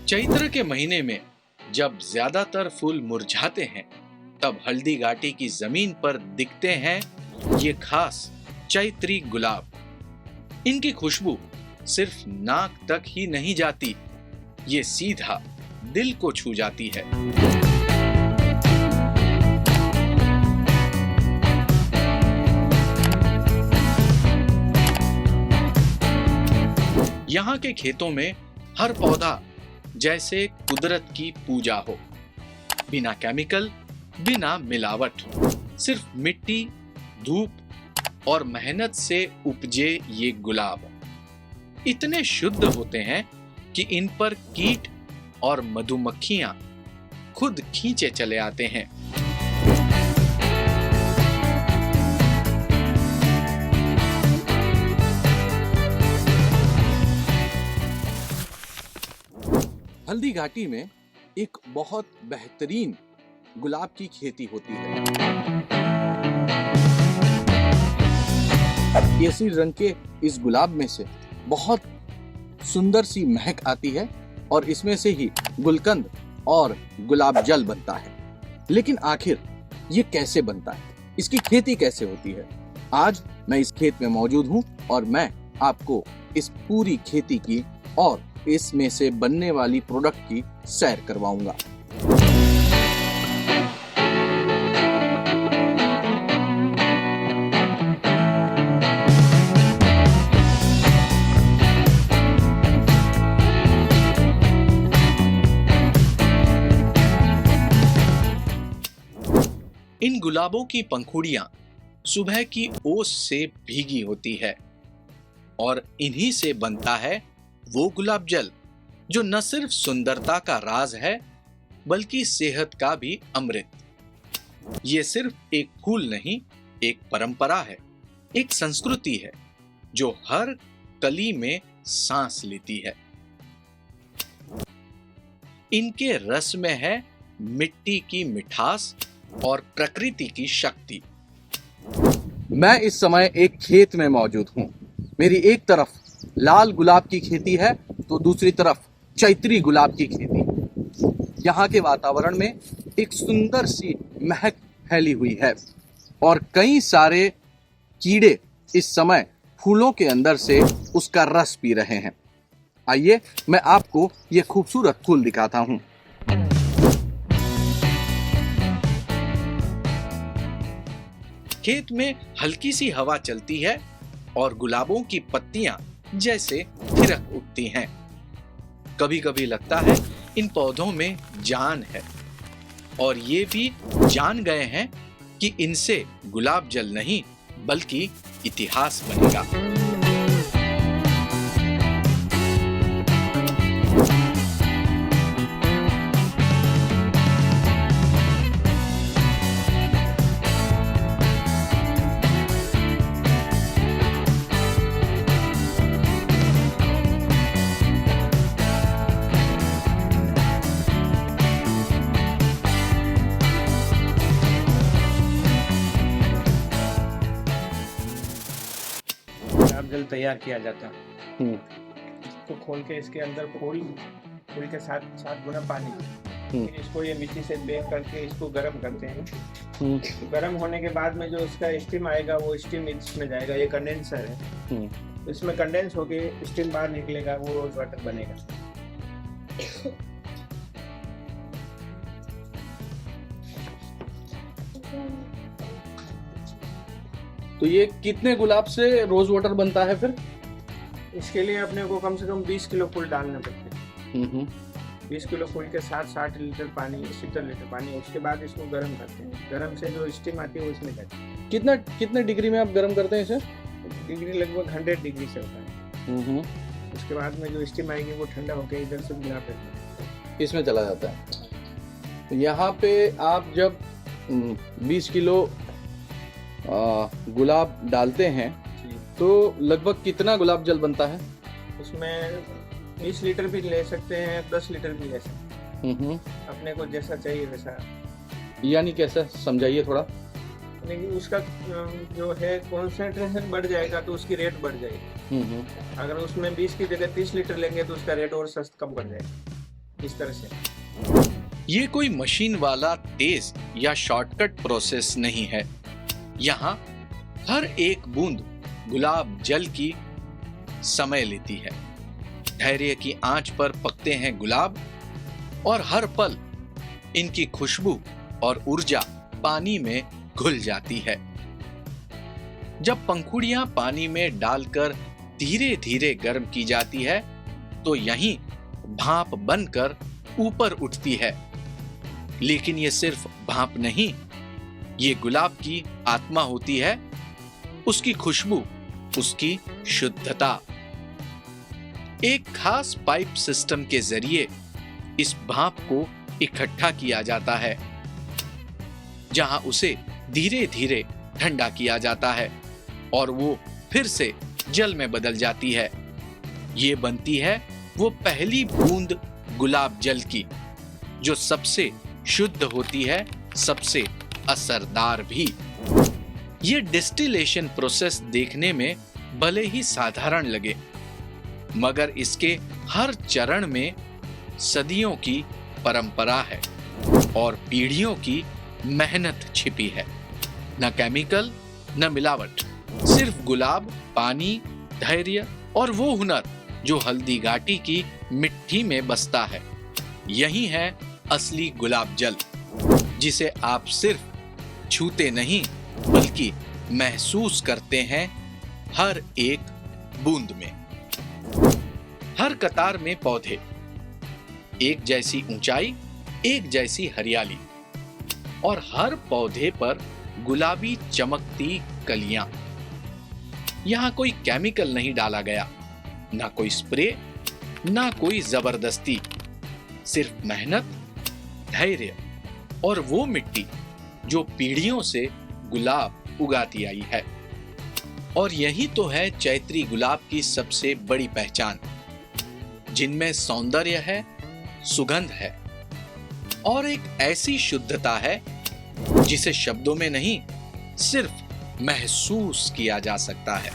चैत्र के महीने में जब ज्यादातर फूल मुरझाते हैं, तब हल्दी घाटी की जमीन पर दिखते हैं ये खास चैत्री गुलाब। इनकी खुशबू सिर्फ नाक तक ही नहीं जाती, ये सीधा दिल को छू जाती है। यहाँ के खेतों में हर पौधा जैसे कुदरत की पूजा हो, बिना केमिकल, बिना मिलावट, सिर्फ मिट्टी, धूप और मेहनत से उपजे ये गुलाब इतने शुद्ध होते हैं कि इन पर कीट और मधुमक्खियां खुद खींचे चले आते हैं। हल्दी घाटी में एक बहुत बेहतरीन गुलाब की खेती होती है। केसरी रंग के इस गुलाब में से बहुत सुंदर सी महक आती है और इसमें से ही गुलकंद और गुलाब जल बनता है। लेकिन आखिर ये कैसे बनता है, इसकी खेती कैसे होती है? आज मैं इस खेत में मौजूद हूँ और मैं आपको इस पूरी खेती की और इसमें से बनने वाली प्रोडक्ट की सैर करवाऊंगा। इन गुलाबों की पंखुड़ियां सुबह की ओस से भीगी होती है और इन्हीं से बनता है वो गुलाब जल जो न सिर्फ सुंदरता का राज है बल्कि सेहत का भी अमृत। ये सिर्फ एक फूल नहीं, एक परंपरा है, एक संस्कृति है जो हर कली में सांस लेती है। इनके रस में है मिट्टी की मिठास और प्रकृति की शक्ति। मैं इस समय एक खेत में मौजूद हूं। मेरी एक तरफ लाल गुलाब की खेती है तो दूसरी तरफ चैत्री गुलाब की खेती। यहाँ के वातावरण में एक सुंदर सी महक फैली हुई है और कई सारे कीड़े इस समय फूलों के अंदर से उसका रस पी रहे हैं। आइए मैं आपको ये खूबसूरत फूल दिखाता हूँ। खेत में हल्की सी हवा चलती है और गुलाबों की पत्तियां जैसे थिरक उठती हैं। कभी कभी लगता है इन पौधों में जान है और ये भी जान गए हैं कि इनसे गुलाब जल नहीं बल्कि इतिहास बनेगा। जल तैयार किया जाता है। इसको खोल के इसके अंदर फूल के साथ 7 गुना पानी, फिर इसको ये मिट्टी से बेक करके इसको गर्म करते हैं। गर्म होने के बाद में जो इसका स्टीम आएगा वो स्टीम इसमें जाएगा। ये कंडेंसर है, तो इसमें कंडेंस होके स्टीम बाहर निकलेगा, वो रोज वाटर बनेगा। तो ये कितने गुलाब से रोज वाटर बनता है फिर? इसके लिए अपने को कम से कम 20 किलो फूल डालने पड़ते हैं। 20 किलो फूल के साथ 60 लीटर पानी, 70 लीटर पानी। उसके बाद इसको गर्म करते हैं। गर्म से जो स्टीम आती है वो इसमें जाती है। कितने डिग्री में आप गर्म करते हैं इसे? डिग्री लगभग 100 डिग्री से होता है। उसके बाद में जो स्टीम आएगी वो ठंडा होकर इधर से गुलाब इसमें चला जाता है। तो यहाँ पे आप जब 20 किलो गुलाब डालते हैं तो लगभग कितना गुलाब जल बनता है? उसमें 20 लीटर भी ले सकते हैं, 10 लीटर भी ले सकते हैं। अपने को जैसा चाहिए वैसा। यानी कैसा, समझाइए थोड़ा। लेकिन उसका जो है कॉन्सेंट्रेशन बढ़ जाएगा तो उसकी रेट बढ़ जाएगी। अगर उसमें 20 की जगह 30 लीटर लेंगे तो उसका रेट और सस्ता कम बढ़ जाएगा। इस तरह से। ये कोई मशीन वाला तेज या शॉर्टकट प्रोसेस नहीं है। यहाँ हर एक बूंद गुलाब जल की समय लेती है। धैर्य की आंच पर पकते हैं गुलाब और हर पल इनकी खुशबू और ऊर्जा पानी में घुल जाती है। जब पंखुड़ियां पानी में डालकर धीरे धीरे गर्म की जाती है तो यहीं भाप बनकर ऊपर उठती है। लेकिन ये सिर्फ भाप नहीं, ये गुलाब की आत्मा होती है, उसकी खुशबू, उसकी शुद्धता। एक खास पाइप सिस्टम के जरिए इस भाप को इकट्ठा किया जाता है, जहां उसे धीरे धीरे ठंडा किया जाता है और वो फिर से जल में बदल जाती है। ये बनती है वो पहली बूंद गुलाब जल की, जो सबसे शुद्ध होती है, सबसे असरदार भी। ये डिस्टिलेशन प्रोसेस देखने में भले ही साधारण लगे, मगर इसके हर चरण में सदियों की परंपरा है और पीढ़ियों की मेहनत छिपी है। न केमिकल, न मिलावट, सिर्फ गुलाब, पानी, धैर्य और वो हुनर जो हल्दी घाटी की मिट्टी में बसता है। यही है असली गुलाब जल, जिसे आप सिर्फ छूते नहीं बल्कि महसूस करते हैं हर एक बूंद में। हर कतार में पौधे, एक जैसी ऊंचाई, एक जैसी हरियाली और हर पौधे पर गुलाबी चमकती कलियां। यहां कोई केमिकल नहीं डाला गया, ना कोई स्प्रे, ना कोई जबरदस्ती, सिर्फ मेहनत, धैर्य और वो मिट्टी जो पीढ़ियों से गुलाब उगाती आई है। और यही तो है चैत्री गुलाब की सबसे बड़ी पहचान, जिनमें सौंदर्य है, सुगंध है और एक ऐसी शुद्धता है जिसे शब्दों में नहीं, सिर्फ महसूस किया जा सकता है।